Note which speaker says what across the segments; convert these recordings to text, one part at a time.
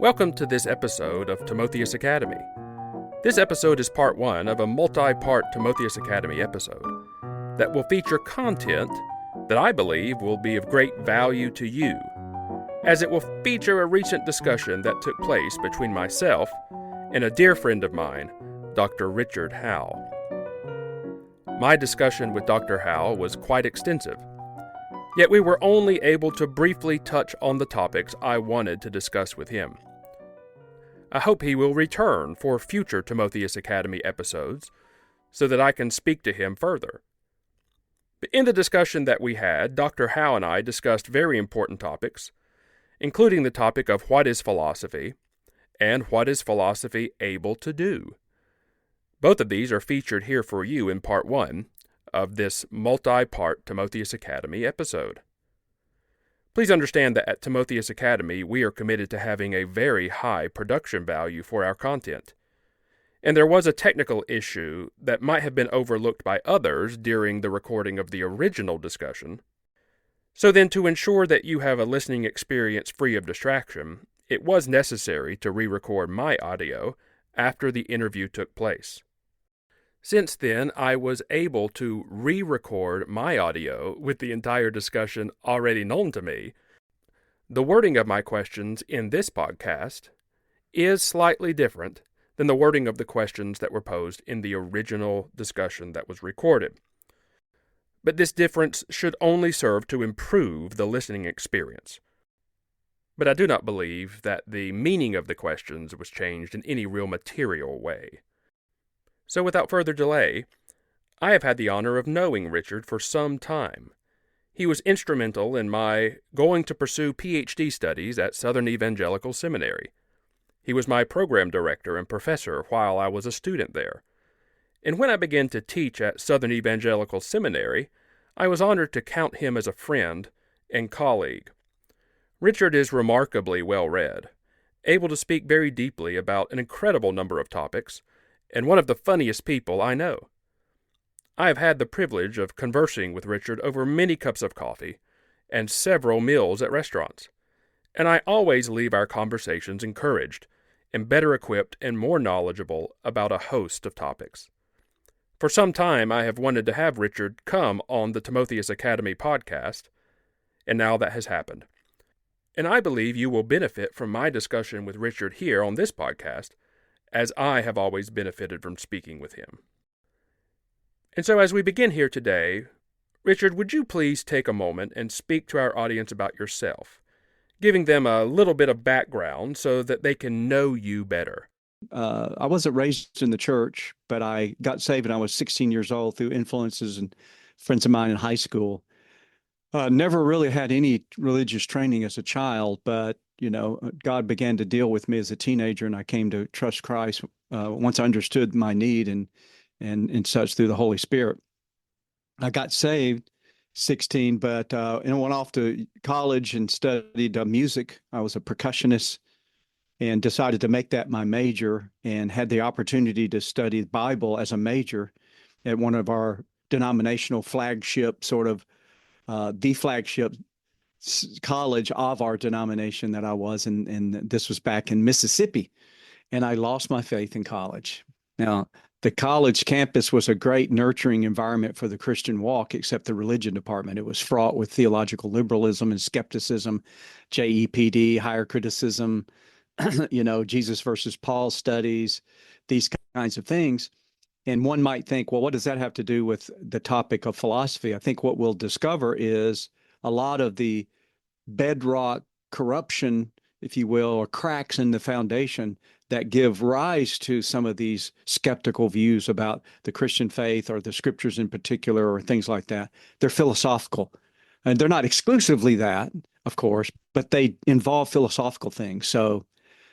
Speaker 1: Welcome to this episode of Timotheus Academy. This episode is part one of a multi-part Timotheus Academy episode that will feature content that I believe will be of great value to you, as it will feature a recent discussion that took place between myself and a dear friend of mine, Dr. Richard Howe. My discussion with Dr. Howe was quite extensive, yet we were only able to briefly touch on the topics I wanted to discuss with him. I hope he will return for future Timotheus Academy episodes so that I can speak to him further. But in the discussion that we had, Dr. Howe and I discussed very important topics, including the topic of what is philosophy and what is philosophy able to do. Both of these are featured here for you in part one of this multi-part Timotheus Academy episode. Please understand that at Timotheus Academy, we are committed to having a very high production value for our content. And there was a technical issue that might have been overlooked by others during the recording of the original discussion. So then, to ensure that you have a listening experience free of distraction, it was necessary to re-record my audio after the interview took place. Since then, I was able to re-record my audio with the entire discussion already known to me. The wording of my questions in this podcast is slightly different than the wording of the questions that were posed in the original discussion that was recorded. But this difference should only serve to improve the listening experience. But I do not believe that the meaning of the questions was changed in any real material way. So without further delay, I have had the honor of knowing Richard for some time. He was instrumental in my going to pursue PhD studies at Southern Evangelical Seminary. He was my program director and professor while I was a student there. And when I began to teach at Southern Evangelical Seminary, I was honored to count him as a friend and colleague. Richard is remarkably well-read, able to speak very deeply about an incredible number of topics, and one of the funniest people I know. I have had the privilege of conversing with Richard over many cups of coffee and several meals at restaurants, and I always leave our conversations encouraged and better equipped and more knowledgeable about a host of topics. For some time, I have wanted to have Richard come on the Timotheus Academy podcast, and now that has happened. And I believe you will benefit from my discussion with Richard here on this podcast, as I have always benefited from speaking with him. And so as we begin here today, Richard, would you please take a moment and speak to our audience about yourself, giving them a little bit of background so that they can know you better?
Speaker 2: I wasn't raised in the church, but I got saved when I was 16 years old through influences and friends of mine in high school. Never really had any religious training as a child, but God began to deal with me as a teenager, and I came to trust Christ once I understood my need and such through the Holy Spirit. I got saved 16, but and went off to college and studied music. I was a percussionist and decided to make that my major, and had the opportunity to study the Bible as a major at one of our denominational flagship the flagship college of our denomination that I was in, and this was back in Mississippi, and I lost my faith in college. Now, the college campus was a great nurturing environment for the Christian walk, except the religion department. It was fraught with theological liberalism and skepticism, JEPD, higher criticism, Jesus versus Paul studies, these kinds of things. And one might think, well, what does that have to do with the topic of philosophy? I think what we'll discover is a lot of the bedrock corruption, if you will, or cracks in the foundation that give rise to some of these skeptical views about the Christian faith or the scriptures in particular, or things like that. They're philosophical. And they're not exclusively that, of course, but they involve philosophical things. So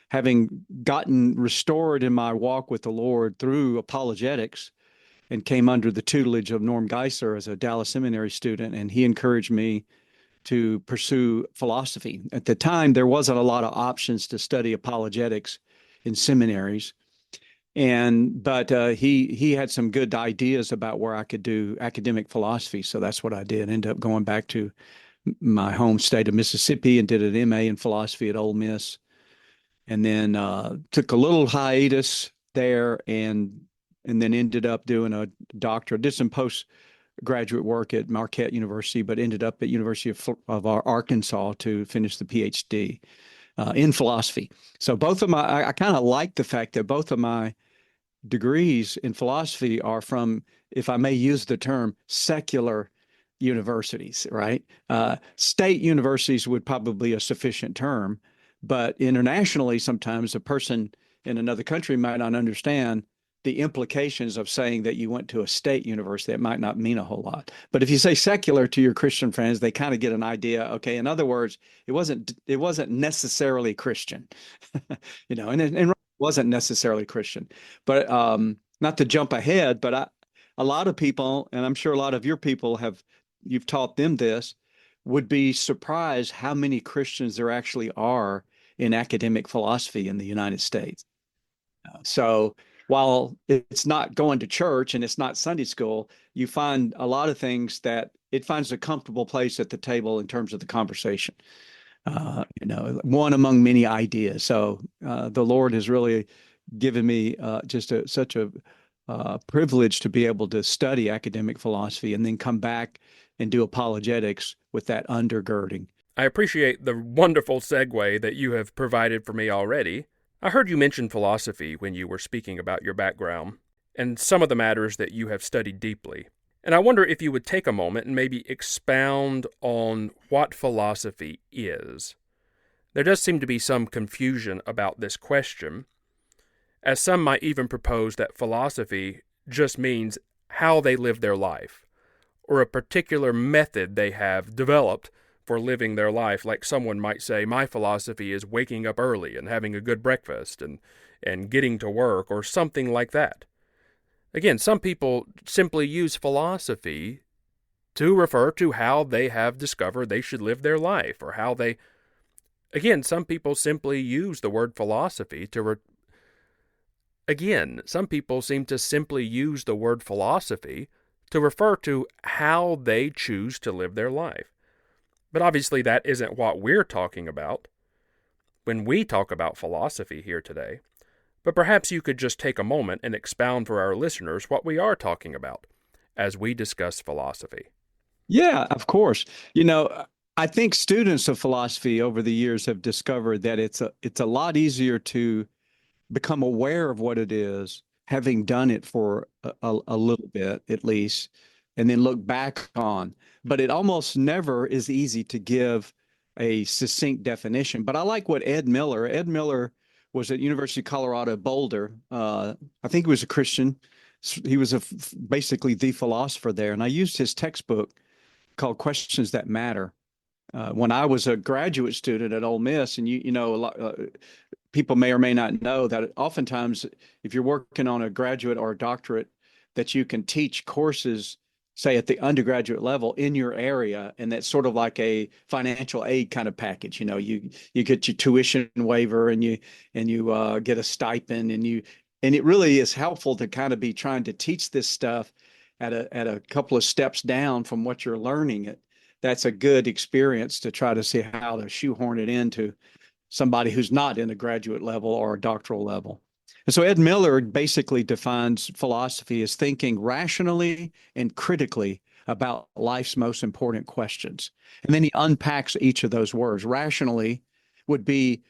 Speaker 2: having gotten restored in my walk with the Lord through apologetics, and came under the tutelage of Norm Geisler as a Dallas Seminary student, and he encouraged me to pursue philosophy. At the time, there wasn't a lot of options to study apologetics in seminaries, but he had some good ideas about where I could do academic philosophy, so that's what I did. Ended up going back to my home state of Mississippi and did an MA in philosophy at Ole Miss, and then took a little hiatus there, and then ended up doing a doctorate. Did some postgraduate work at Marquette University, but ended up at University of Arkansas to finish the PhD in philosophy. So both of my, I kind of like the fact that both of my degrees in philosophy are from, if I may use the term, secular universities, right? State universities would probably be a sufficient term, but internationally, sometimes a person in another country might not understand the implications of saying that you went to a state university. It might not mean a whole lot. But if you say secular to your Christian friends, they kind of get an idea. Okay, in other words, it wasn't necessarily Christian, and wasn't necessarily Christian. But not to jump ahead, but a lot of people, and I'm sure a lot of your people you've taught them this, would be surprised how many Christians there actually are in academic philosophy in the United States. So while it's not going to church and it's not Sunday school, you find a lot of things that it finds a comfortable place at the table in terms of the conversation. One among many ideas. So the Lord has really given me just such a privilege to be able to study academic philosophy and then come back and do apologetics with that undergirding.
Speaker 1: I appreciate the wonderful segue that you have provided for me already. I heard you mention philosophy when you were speaking about your background and some of the matters that you have studied deeply. And I wonder if you would take a moment and maybe expound on what philosophy is. There does seem to be some confusion about this question, as some might even propose that philosophy just means how they live their life, or a particular method they have developed for living their life. Like someone might say, my philosophy is waking up early and having a good breakfast and getting to work, or something like that. Again, some people simply use philosophy to refer to how they have discovered they should live their life, or how they... Again, some people simply use the word philosophy to... Again, some people seem to simply use the word philosophy to refer to how they choose to live their life. But obviously that isn't what we're talking about when we talk about philosophy here today. But perhaps you could just take a moment and expound for our listeners what we are talking about as we discuss philosophy.
Speaker 2: Yeah, of course. I think students of philosophy over the years have discovered that it's a lot easier to become aware of what it is, having done it for a little bit at least, and then look back on. But it almost never is easy to give a succinct definition. But I like what Ed Miller was at University of Colorado Boulder. I think he was a Christian. He was basically the philosopher there. And I used his textbook called Questions That Matter when I was a graduate student at Ole Miss. And a lot, people may or may not know that oftentimes if you're working on a graduate or a doctorate, that you can teach courses, say at the undergraduate level in your area, and that's sort of like a financial aid kind of package. You get your tuition waiver, and you get a stipend, and it really is helpful to kind of be trying to teach this stuff at a couple of steps down from what you're learning. That's a good experience to try to see how to shoehorn it into somebody who's not in a graduate level or a doctoral level. And so Ed Miller basically defines philosophy as thinking rationally and critically about life's most important questions. And then he unpacks each of those words. Rationally would be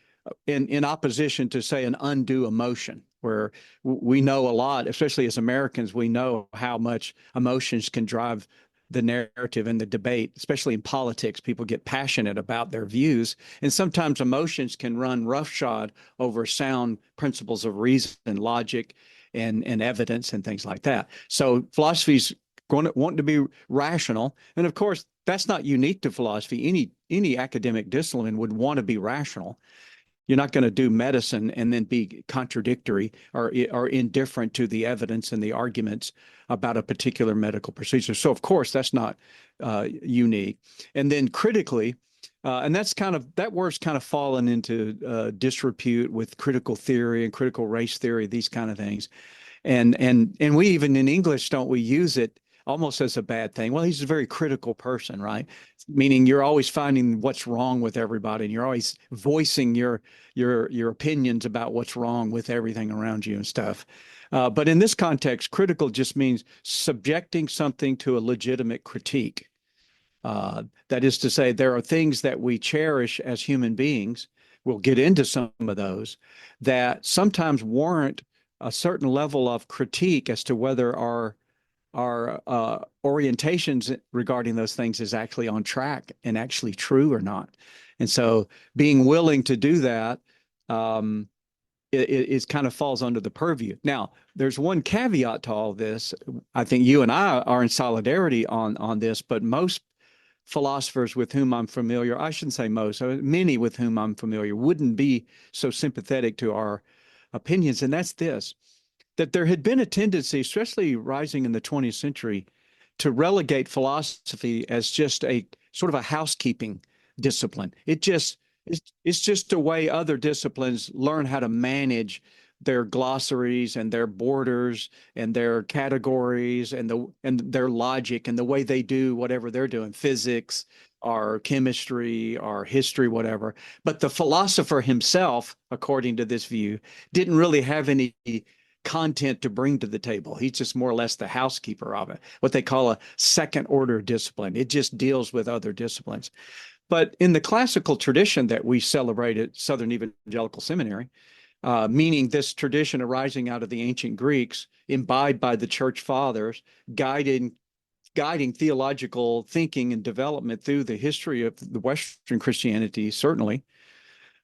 Speaker 2: in opposition to, say, an undue emotion, where we know a lot, especially as Americans, we know how much emotions can drive the narrative and the debate, especially in politics. People get passionate about their views, and sometimes emotions can run roughshod over sound principles of reason and logic and evidence and things like that. So philosophy's want to be rational, and of course that's not unique to philosophy. Any academic discipline would want to be rational. You're not going to do medicine and then be contradictory or indifferent to the evidence and the arguments about a particular medical procedure. So, of course, that's not unique. And then critically, and that word's kind of fallen into disrepute with critical theory and critical race theory, these kind of things. And we even in English, don't we use it almost as a bad thing. Well, he's a very critical person, right? Meaning you're always finding what's wrong with everybody, and you're always voicing your opinions about what's wrong with everything around you and stuff. But in this context, critical just means subjecting something to a legitimate critique. That is to say, there are things that we cherish as human beings. We'll get into some of those that sometimes warrant a certain level of critique as to whether our orientations regarding those things is actually on track and actually true or not. And so, being willing to do that it kind of falls under the purview. Now, there's one caveat to all this. I think you and I are in solidarity on this, but most philosophers with whom I'm familiar, I shouldn't say most, many with whom I'm familiar, wouldn't be so sympathetic to our opinions. And that's this, that there had been a tendency, especially rising in the 20th century, to relegate philosophy as just a sort of a housekeeping discipline. It's just a way other disciplines learn how to manage their glossaries and their borders and their categories and their logic and the way they do whatever they're doing, physics or chemistry or history, whatever. But the philosopher himself, according to this view, didn't really have any content to bring to the table. He's just more or less the housekeeper of it, what they call a second order discipline. It just deals with other disciplines. But in the classical tradition that we celebrate at Southern Evangelical Seminary, meaning this tradition arising out of the ancient Greeks, imbibed by the church fathers, guiding theological thinking and development through the history of the Western Christianity, certainly,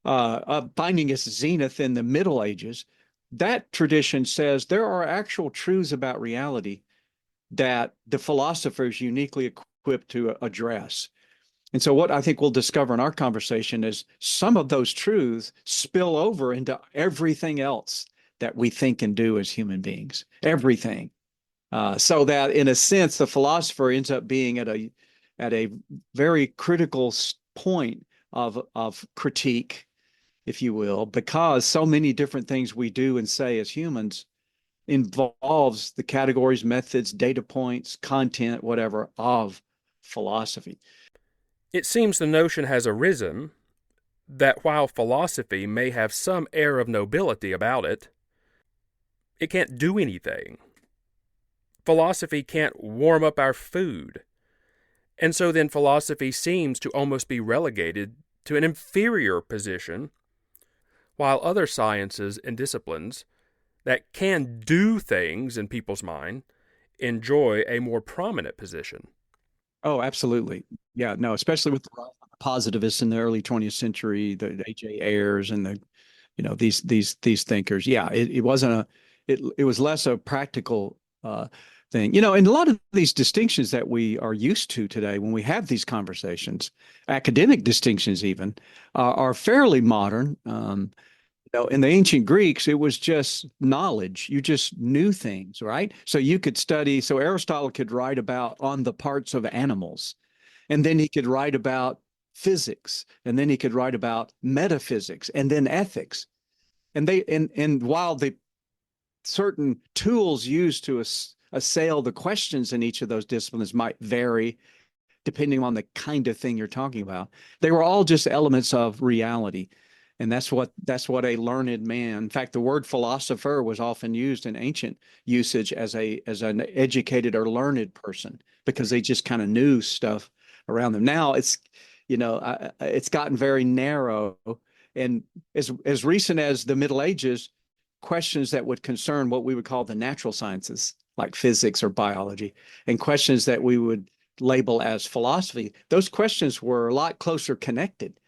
Speaker 2: finding its zenith in the Middle Ages. That tradition says there are actual truths about reality that the philosopher is uniquely equipped to address. And so what I think we'll discover in our conversation is some of those truths spill over into everything else that we think and do as human beings, everything. So that in a sense, the philosopher ends up being at a very critical point of critique, if you will, because so many different things we do and say as humans involves the categories, methods, data points, content, whatever, of philosophy.
Speaker 1: It seems the notion has arisen that while philosophy may have some air of nobility about it, it can't do anything. Philosophy can't warm up our food. And so then philosophy seems to almost be relegated to an inferior position, while other sciences and disciplines that can do things in people's mind enjoy a more prominent position.
Speaker 2: Oh, absolutely. Yeah, no, especially with the positivists in the early 20th century, the H.A. Ayers and these thinkers. Yeah, it wasn't it was less a practical thing. And a lot of these distinctions that we are used to today when we have these conversations, academic distinctions even, are fairly modern. In the ancient Greeks, it was just knowledge. You just knew things, right? So you could study. So Aristotle could write about on the parts of animals, and then he could write about physics, and then he could write about metaphysics, and then ethics. And while the certain tools used to assail the questions in each of those disciplines might vary depending on the kind of thing you're talking about, they were all just elements of reality. And that's what a learned man. In fact, the word philosopher was often used in ancient usage as an educated or learned person because they just kind of knew stuff around them. Now it's gotten very narrow, and as recent as the Middle Ages, questions that would concern what we would call the natural sciences, like physics or biology, and questions that we would label as philosophy, those questions were a lot closer connected.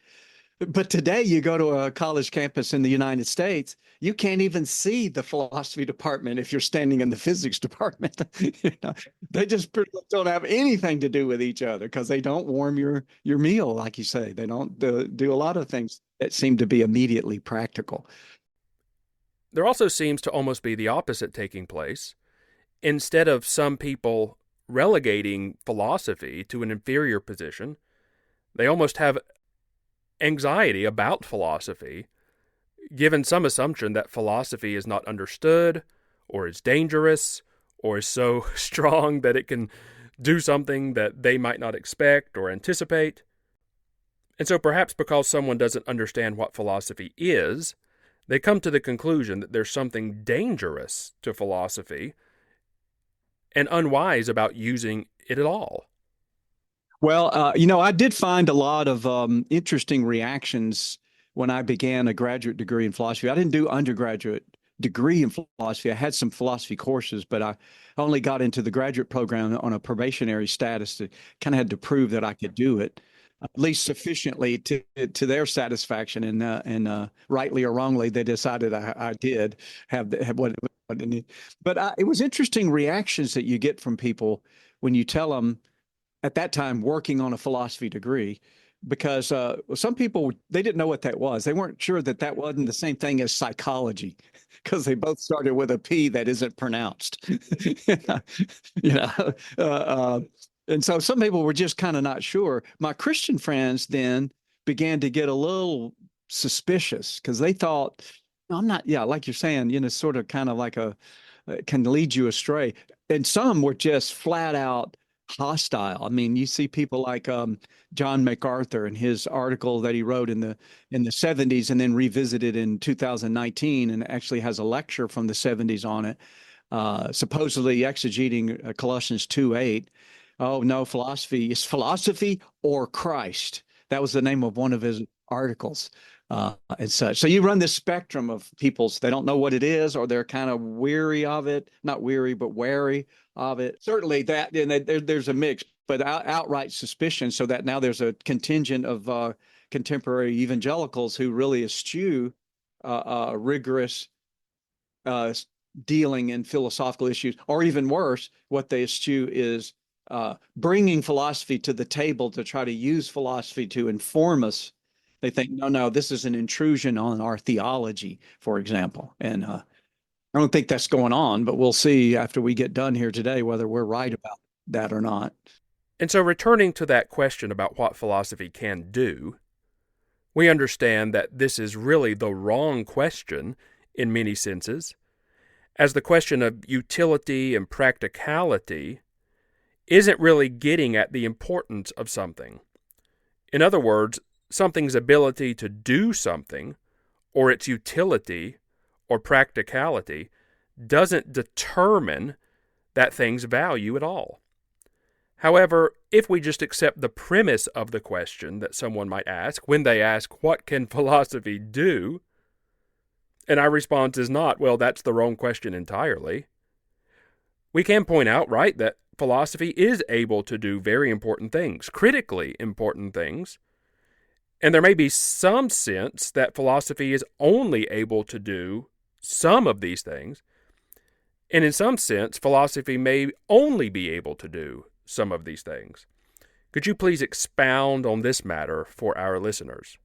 Speaker 2: But today you go to a college campus in the United States, you can't even see the philosophy department if you're standing in the physics department. They just pretty much don't have anything to do with each other because they don't warm your meal, like you say. They don't do a lot of things that seem to be immediately practical.
Speaker 1: There also seems to almost be the opposite taking place. Instead of some people relegating philosophy to an inferior position, they almost have anxiety about philosophy, given some assumption that philosophy is not understood, or is dangerous, or is so strong that it can do something that they might not expect or anticipate. And so perhaps because someone doesn't understand what philosophy is, they come to the conclusion that there's something dangerous to philosophy and unwise about using it at all.
Speaker 2: Well, I did find a lot of interesting reactions when I began a graduate degree in philosophy. I didn't do undergraduate degree in philosophy. I had some philosophy courses, but I only got into the graduate program on a probationary status to kind of had to prove that I could do it, at least sufficiently to their satisfaction. And rightly or wrongly, they decided I did have what it needed. But it was interesting reactions that you get from people when you tell them at that time working on a philosophy degree, because some people, they didn't know what that was. They weren't sure that that wasn't the same thing as psychology, because they both started with a P that isn't pronounced. you know, uh, uh, and so some people were just kind of not sure. My Christian friends then began to get a little suspicious because they thought, no, I'm not, yeah, like you're saying, sort of kind of like can lead you astray. And some were just flat out hostile. I mean, you see people like John MacArthur and his article that he wrote in the 70s and then revisited in 2019 and actually has a lecture from the 70s on it, supposedly exegeting Colossians 2:8. Oh no, philosophy is philosophy or Christ. That was the name of one of his articles. And such. So you run this spectrum of peoples. They don't know what it is, or they're kind of weary of it. Not weary, but wary of it. Certainly that, and there's a mix, but outright suspicion. So that now there's a contingent of contemporary evangelicals who really eschew rigorous dealing in philosophical issues, or even worse, what they eschew is bringing philosophy to the table to try to use philosophy to inform us. They think, no, this is an intrusion on our theology, for example. And I don't think that's going on, but we'll see after we get done here today whether we're right about that or not.
Speaker 1: And so, returning to that question about what philosophy can do, we understand that this is really the wrong question in many senses, as the question of utility and practicality isn't really getting at the importance of something. In other words, something's ability to do something, or its utility or practicality, doesn't determine that thing's value at all. However, if we just accept the premise of the question that someone might ask when they ask, what can philosophy do? And our response is not, well, that's the wrong question entirely. We can point out, right, that philosophy is able to do very important things, critically important things. And there may be some sense that philosophy is only able to do some of these things. And in some sense, philosophy may only be able to do some of these things. Could you please expound on this matter for our listeners?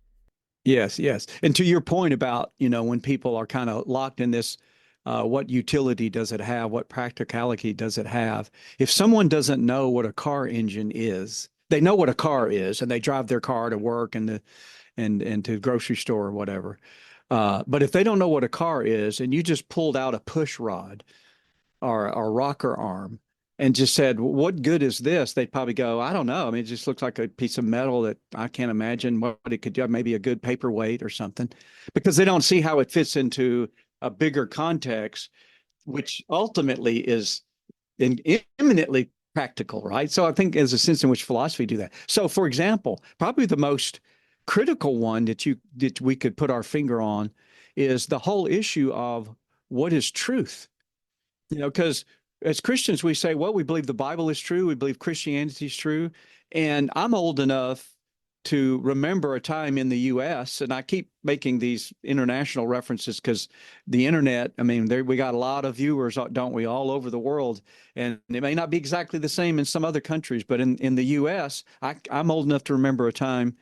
Speaker 2: Yes, yes. And to your point about, when people are kind of locked in this, what utility does it have? What practicality does it have? If someone doesn't know what a car engine is, they know what a car is, and they drive their car to work and to the grocery store or whatever. But if they don't know what a car is, and you just pulled out a push rod or a rocker arm and just said, "What good is this?" They'd probably go, "I don't know. I mean, it just looks like a piece of metal that I can't imagine what it could do. Maybe a good paperweight or something," because they don't see how it fits into a bigger context, which ultimately is eminently practical, right? So I think there's a sense in which philosophy do that. So, for example, probably the most critical one that we could put our finger on is the whole issue of what is truth. Because as Christians, we say, well, we believe the Bible is true, we believe Christianity is true, and I'm old enough to remember a time in the U.S., and I keep making these international references because the internet, I mean, we got a lot of viewers, don't we, all over the world, and it may not be exactly the same in some other countries, but in the U.S., I'm old enough to remember a time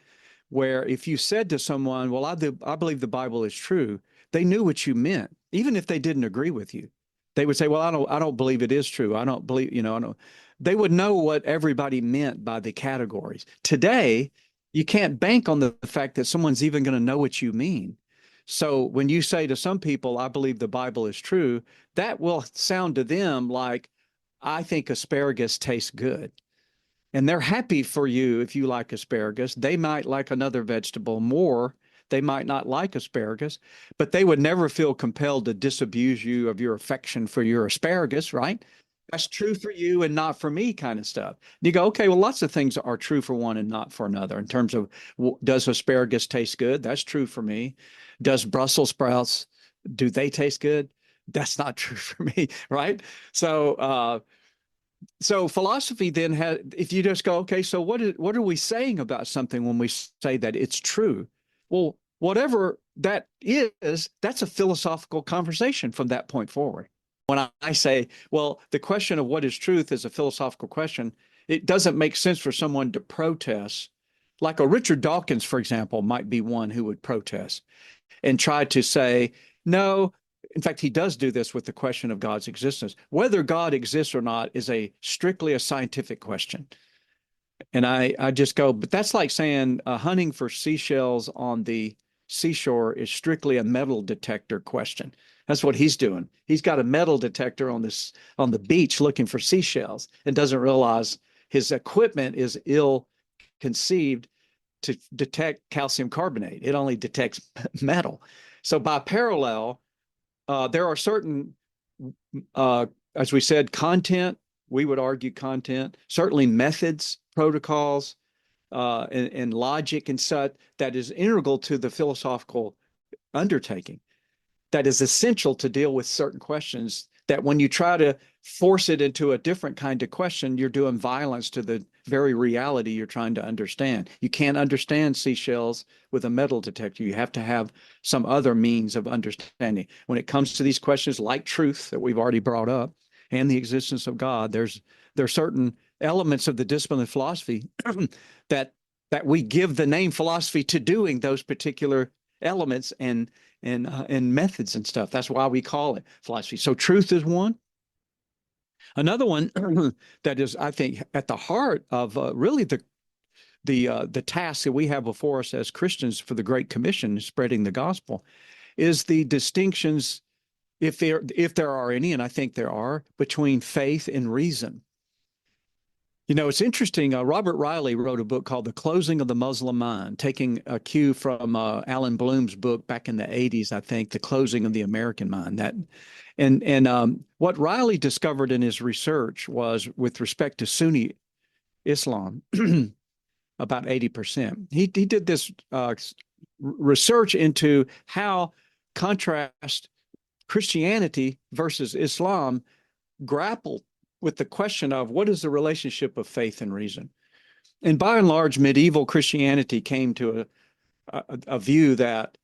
Speaker 2: where if you said to someone, well, I believe the Bible is true, they knew what you meant, even if they didn't agree with you. They would say, well, I don't believe it is true. I don't believe, I don't. They would know what everybody meant by the categories. Today, you can't bank on the fact that someone's even going to know what you mean. So when you say to some people, I believe the Bible is true, that will sound to them like, I think asparagus tastes good. And they're happy for you if you like asparagus. They might like another vegetable more. They might not like asparagus, but they would never feel compelled to disabuse you of your affection for your asparagus, right? That's true for you and not for me, kind of stuff. And you go, okay, well, lots of things are true for one and not for another in terms of does asparagus taste good? That's true for me. Does Brussels sprouts, do they taste good? That's not true for me, right? So philosophy then has, if you just go, okay, so what are we saying about something when we say that it's true? Well, whatever that is, that's a philosophical conversation from that point forward. When I say, well, the question of what is truth is a philosophical question, it doesn't make sense for someone to protest. Like a Richard Dawkins, for example, might be one who would protest and try to say, no, in fact, he does do this with the question of God's existence. Whether God exists or not is strictly a scientific question. And I just go, but that's like saying hunting for seashells on the seashore is strictly a metal detector question. That's what he's doing. He's got a metal detector on the beach looking for seashells and doesn't realize his equipment is ill conceived to detect calcium carbonate. It only detects metal. So by parallel, there are certain, as we said, content, we would argue content, certainly methods, protocols, and logic and such that is integral to the philosophical undertaking, that is essential to deal with certain questions that when you try to force it into a different kind of question, you're doing violence to the very reality you're trying to understand. You can't understand seashells with a metal detector. You have to have some other means of understanding. When it comes to these questions like truth that we've already brought up and the existence of God, there are certain elements of the discipline of philosophy that we give the name philosophy to doing those particular elements and methods and stuff. That's why we call it philosophy. So truth is one. Another one that is, I think, at the heart of really the task that we have before us as Christians for the Great Commission, spreading the gospel, is the distinctions, if there are any, and I think there are, between faith and reason. You know, it's interesting. Robert Riley wrote a book called The Closing of the Muslim Mind, taking a cue from Alan Bloom's book back in the 80s, I think, The Closing of the American Mind. What Riley discovered in his research was, with respect to Sunni Islam, about 80%. He did this research into how contrast Christianity versus Islam grappled with the question of what is the relationship of faith and reason. And by and large, medieval Christianity came to a view that,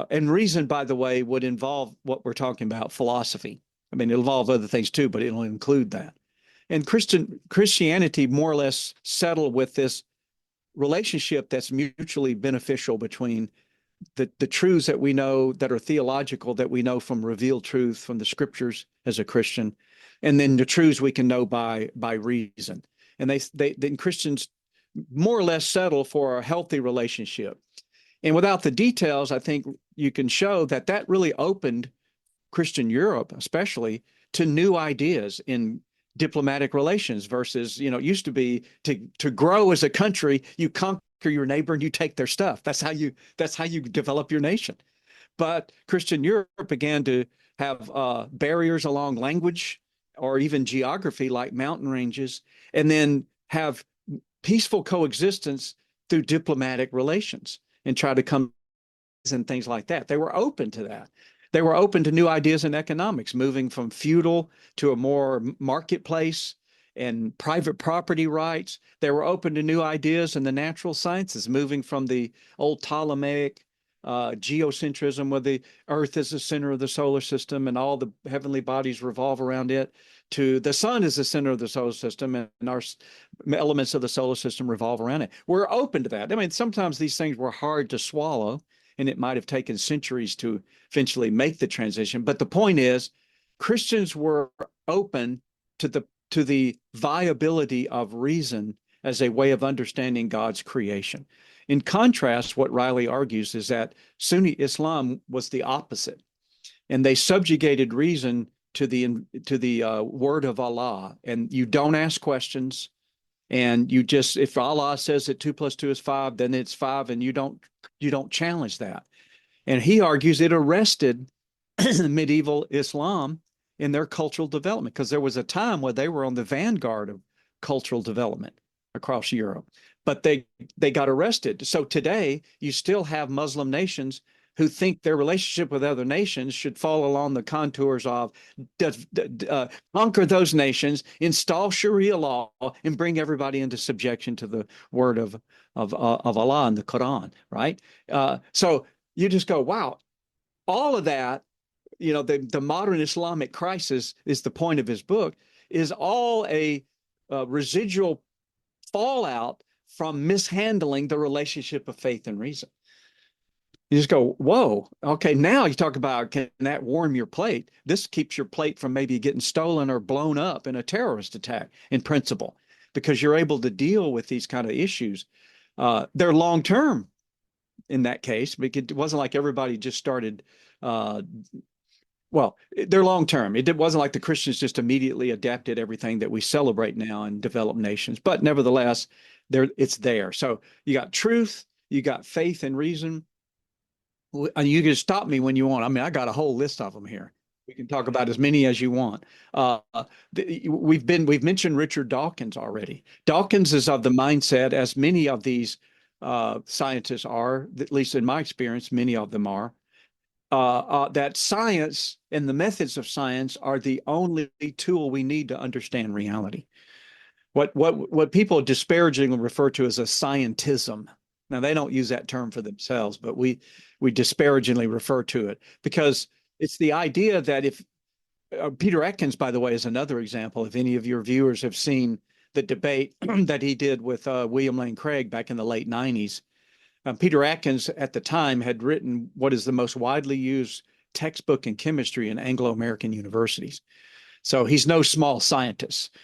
Speaker 2: and reason, by the way, would involve what we're talking about, philosophy. I mean, it'll involve other things too, but it'll include that. And Christianity more or less settled with this relationship that's mutually beneficial between the truths that we know that are theological, that we know from revealed truth from the scriptures as a Christian, and then the truths we can know by reason. And then Christians more or less settle for a healthy relationship. And without the details, I think you can show that really opened Christian Europe, especially, to new ideas in diplomatic relations versus, it used to be to grow as a country, you conquer your neighbor and you take their stuff. That's how you develop your nation. But Christian Europe began to have barriers along language or even geography, like mountain ranges, and then have peaceful coexistence through diplomatic relations and try to come and things like that. They were open to that. They were open to new ideas in economics, moving from feudal to a more marketplace and private property rights. They were open to new ideas in the natural sciences, moving from the old Ptolemaic geocentrism, where the Earth is the center of the solar system and all the heavenly bodies revolve around it, to the sun is the center of the solar system and our elements of the solar system revolve around it. We're open to that. I mean, sometimes these things were hard to swallow, and it might have taken centuries to eventually make the transition. But the point is, Christians were open to the viability of reason as a way of understanding God's creation. In contrast, what Riley argues is that Sunni Islam was the opposite, and they subjugated reason to the word of Allah, and you don't ask questions, and you just, if Allah says that 2 + 2 is 5, then it's 5, and you don't challenge that. And he argues it arrested medieval Islam in their cultural development, because there was a time where they were on the vanguard of cultural development across Europe, but they got arrested. So today you still have Muslim nations who think their relationship with other nations should fall along the contours of conquer those nations, install Sharia law, and bring everybody into subjection to the word of Allah and the Quran, right? So you just go, wow, all of that, the modern Islamic crisis is the point of his book, is all a residual fallout from mishandling the relationship of faith and reason. You just go, whoa, okay, now you talk about, can that warm your plate? This keeps your plate from maybe getting stolen or blown up in a terrorist attack in principle, because you're able to deal with these kind of issues. They're long-term in that case, because it wasn't like everybody just started, they're long-term. It wasn't like the Christians just immediately adapted everything that we celebrate now in developed nations, but nevertheless, it's there. So you got truth, you got faith and reason. And you can stop me when you want. I mean, I got a whole list of them here. We can talk about as many as you want. We've mentioned Richard Dawkins already. Dawkins is of the mindset, as many of these scientists are, at least in my experience, many of them are, that science and the methods of science are the only tool we need to understand reality. What people disparagingly refer to as a scientism. Now, they don't use that term for themselves, but we disparagingly refer to it, because it's the idea that if Peter Atkins, by the way, is another example. If any of your viewers have seen the debate that he did with William Lane Craig back in the late 90s, Peter Atkins at the time had written what is the most widely used textbook in chemistry in Anglo-American universities. So he's no small scientist.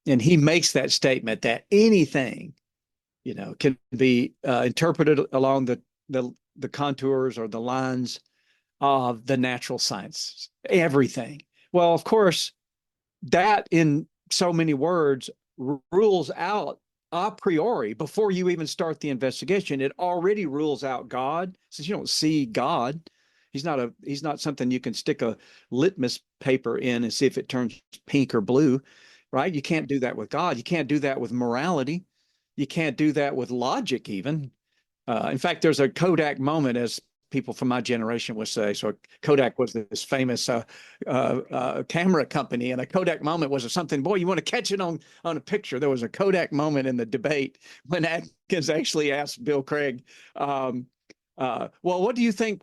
Speaker 2: And he makes that statement that anything, can be interpreted along the contours or the lines of the natural sciences, everything. Well, of course, that in so many words rules out a priori, before you even start the investigation, it already rules out God, since you don't see God. He's not something you can stick a litmus paper in and see if it turns pink or blue, right? You can't do that with God. You can't do that with morality. You can't do that with logic even. In fact, there's a Kodak moment, as people from my generation would say. So Kodak was this famous camera company, and a Kodak moment was something, boy, you want to catch it on a picture. There was a Kodak moment in the debate when Atkins actually asked Bill Craig, well, what do you think,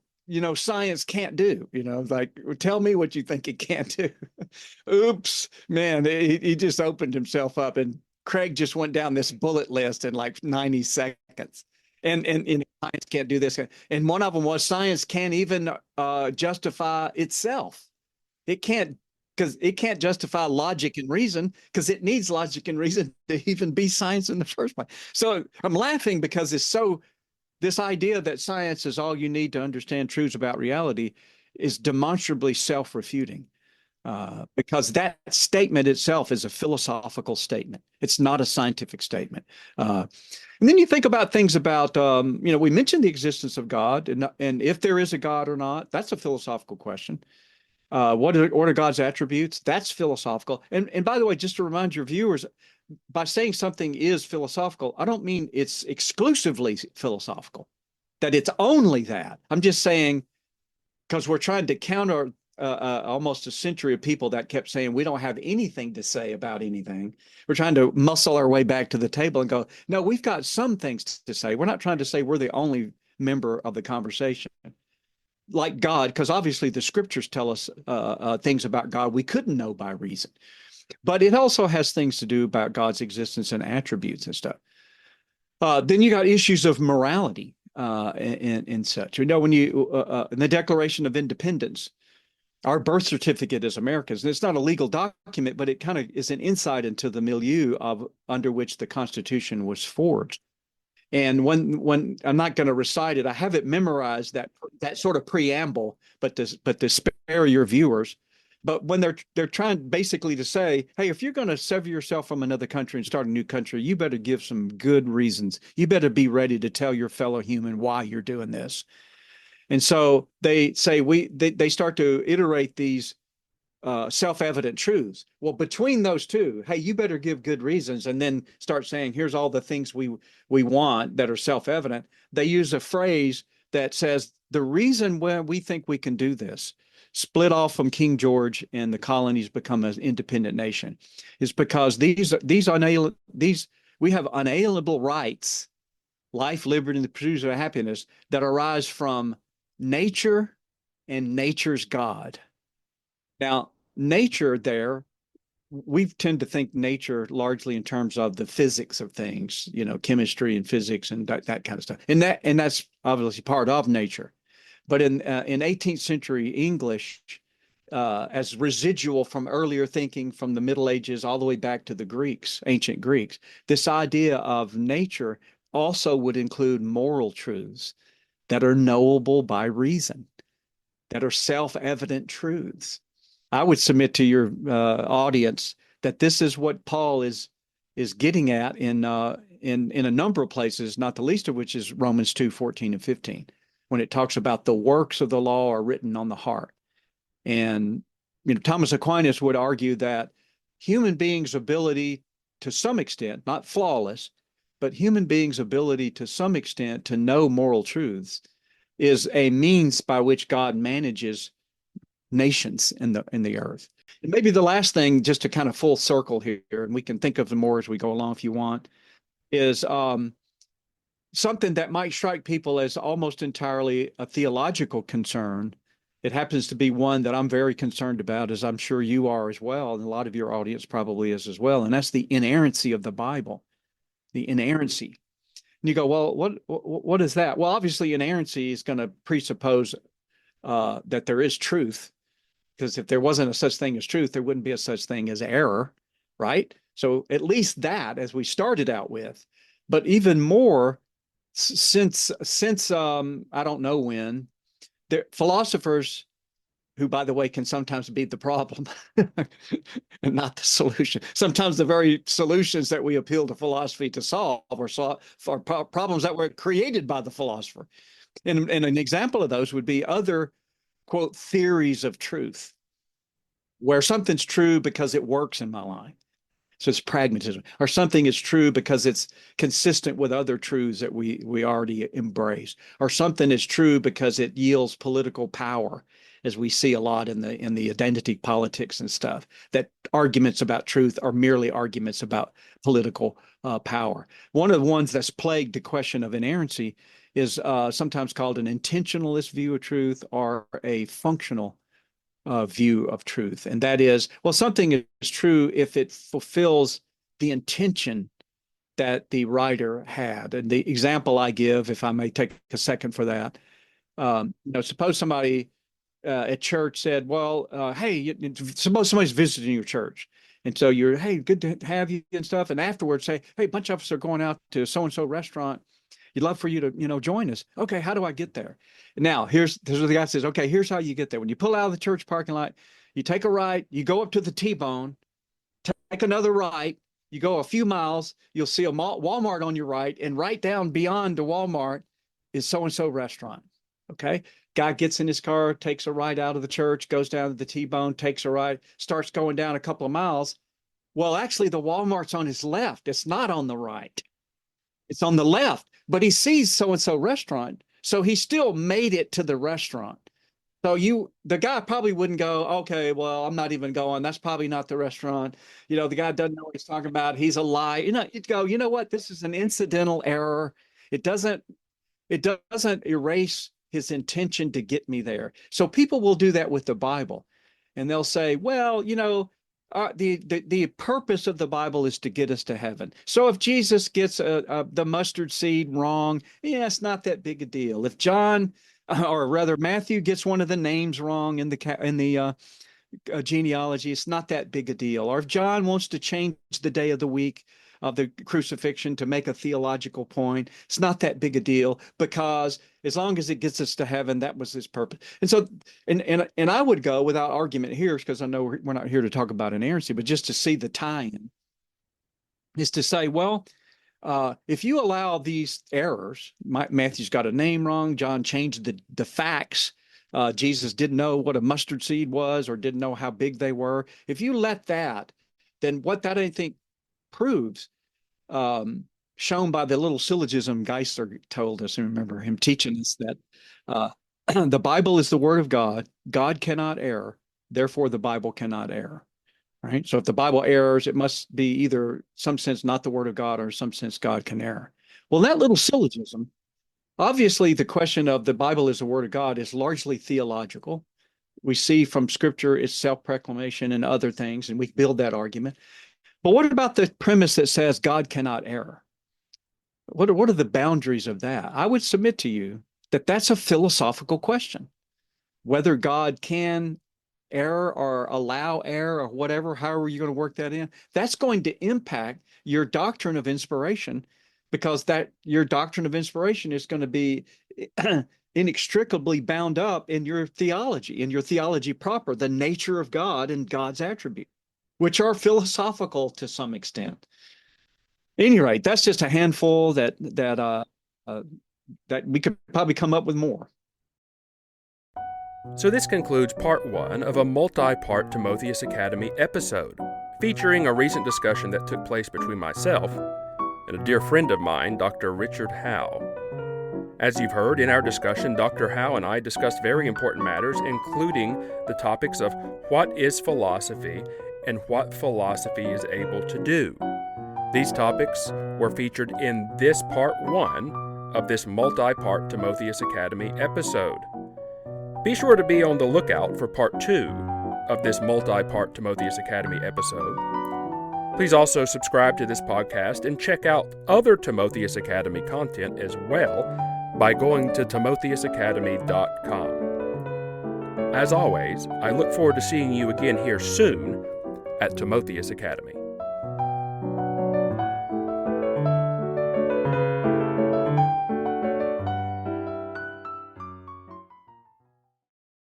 Speaker 2: science can't do? Like, tell me what you think it can't do. Oops, man, he just opened himself up, and Craig just went down this bullet list in like 90 seconds. And science can't do this. And one of them was, science can't even justify itself. It can't, because it can't justify logic and reason, because it needs logic and reason to even be science in the first place. So I'm laughing because this idea that science is all you need to understand truths about reality is demonstrably self-refuting. Because that statement itself is a philosophical statement. It's not a scientific statement. And then you think about things about, we mentioned the existence of God, and if there is a God or not, that's a philosophical question. What are God's attributes? That's philosophical. And by the way, just to remind your viewers, by saying something is philosophical, I don't mean it's exclusively philosophical, that it's only that. I'm just saying, because we're trying to counter almost a century of people that kept saying we don't have anything to say about anything. We're trying to muscle our way back to the table and go, no, we've got some things to say. We're not trying to say we're the only member of the conversation. Like God, because obviously the scriptures tell us things about God we couldn't know by reason. But it also has things to do about God's existence and attributes and stuff. Then you got issues of morality and such. When you in the Declaration of Independence, our birth certificate as Americans, and it's not a legal document, but it kind of is an insight into the milieu under which the Constitution was forged. And when I'm not going to recite it, I have it memorized, that sort of preamble, but to spare your viewers, But when they're trying basically to say, hey, if you're going to sever yourself from another country and start a new country, you better give some good reasons. You better be ready to tell your fellow human why you're doing this. And so they say they start to iterate these self-evident truths. Well, between those two, hey, you better give good reasons, and then start saying, here's all the things we want that are self-evident. They use a phrase that says the reason why we think we can do this, split off from King George and the colonies become an independent nation, is because these we have unalienable rights, life, liberty, and the pursuit of happiness that arise from nature and nature's God. Now, nature there, we tend to think nature largely in terms of the physics of things, chemistry and physics and that kind of stuff. And that's obviously part of nature. But in 18th century English, as residual from earlier thinking from the Middle Ages all the way back to the Greeks, ancient Greeks, this idea of nature also would include moral truths that are knowable by reason, that are self-evident truths. I would submit to your audience that this is what Paul is getting at in a number of places, not the least of which is Romans 2:14 and 15, when it talks about the works of the law are written on the heart. And Thomas Aquinas would argue that human beings' ability to some extent, not flawless, but human beings' ability to some extent to know moral truths is a means by which God manages nations in the earth. And maybe the last thing, just to kind of full circle here, and we can think of them more as we go along if you want, is something that might strike people as almost entirely a theological concern. It happens to be one that I'm very concerned about, as I'm sure you are as well, and a lot of your audience probably is as well, and that's the inerrancy of the Bible, the inerrancy. And you go, well, what is that? Well, obviously, inerrancy is going to presuppose that there is truth, because if there wasn't a such thing as truth, there wouldn't be a such thing as error, right? So at least that, as we started out with, but even more, since I don't know when, philosophers, who, by the way, can sometimes be the problem and not the solution. Sometimes the very solutions that we appeal to philosophy to solve are problems that were created by the philosopher. And an example of those would be other, quote, theories of truth, where something's true because it works in my life. So it's pragmatism. Or something is true because it's consistent with other truths that we already embrace. Or something is true because it yields political power, as we see a lot in the identity politics and stuff. That arguments about truth are merely arguments about political power. One of the ones that's plagued the question of inerrancy is sometimes called an intentionalist view of truth or a functional view of truth. And that is, well, something is true if it fulfills the intention that the writer had. And the example I give, if I may take a second for that, suppose somebody at church said, well, hey, suppose somebody's visiting your church. And so you're, hey, good to have you and stuff. And afterwards say, hey, a bunch of us are going out to so-and-so restaurant. You'd love for you to, join us. Okay, how do I get there? Now, here's what the guy says. Okay, here's how you get there. When you pull out of the church parking lot, you take a right, you go up to the T-bone, take another right, you go a few miles, you'll see a Walmart on your right, and right down beyond the Walmart is so-and-so restaurant. Okay, guy gets in his car, takes a right out of the church, goes down to the T-bone, takes a right, starts going down a couple of miles. Well, actually, the Walmart's on his left. It's not on the right. It's on the left, but he sees so-and-so restaurant. So he still made it to the restaurant. So the guy probably wouldn't go, okay, well, I'm not even going. That's probably not the restaurant. The guy doesn't know what he's talking about. He's a lie. You'd go, you know what? This is an incidental error. It doesn't erase his intention to get me there. So people will do that with the Bible. And they'll say, well, the purpose of the Bible is to get us to heaven. So if Jesus gets the mustard seed wrong, it's not that big a deal. If John, or rather Matthew, gets one of the names wrong in the genealogy, it's not that big a deal. Or if John wants to change the day of the week of the crucifixion to make a theological point. It's not that big a deal because as long as it gets us to heaven, that was his purpose. And so, and I would go without argument here because I know we're not here to talk about inerrancy, but just to see the tie-in is to say, well, if you allow these errors, Matthew's got a name wrong, John changed the facts, Jesus didn't know what a mustard seed was or didn't know how big they were. If you let that, then what that I think proves, shown by the little syllogism Geisler told us, and remember him teaching us that the Bible is the word of God. God cannot err. Therefore, the Bible cannot err. Right? So if the Bible errs, it must be either some sense not the word of God or some sense God can err. Well, that little syllogism, obviously the question of the Bible is the word of God is largely theological. We see from scripture its self-proclamation and other things, and we build that argument. But what about the premise that says God cannot err? What are the boundaries of that? I would submit to you that that's a philosophical question. Whether God can error or allow error or whatever, however you're going to work that in, that's going to impact your doctrine of inspiration, because that your doctrine of inspiration is going to be inextricably bound up in your theology proper, the nature of God and God's attributes, which are philosophical to some extent. At any rate, that's just a handful that we could probably come up with more.
Speaker 1: So this concludes part one of a multi-part Timotheus Academy episode, featuring a recent discussion that took place between myself and a dear friend of mine, Dr. Richard Howe. As you've heard in our discussion, Dr. Howe and I discussed very important matters, including the topics of what is philosophy and what philosophy is able to do. These topics were featured in this part one of this multi-part Timotheus Academy episode. Be sure to be on the lookout for part two of this multi-part Timotheus Academy episode. Please also subscribe to this podcast and check out other Timotheus Academy content as well by going to timotheusacademy.com. As always, I look forward to seeing you again here soon at Timotheus Academy.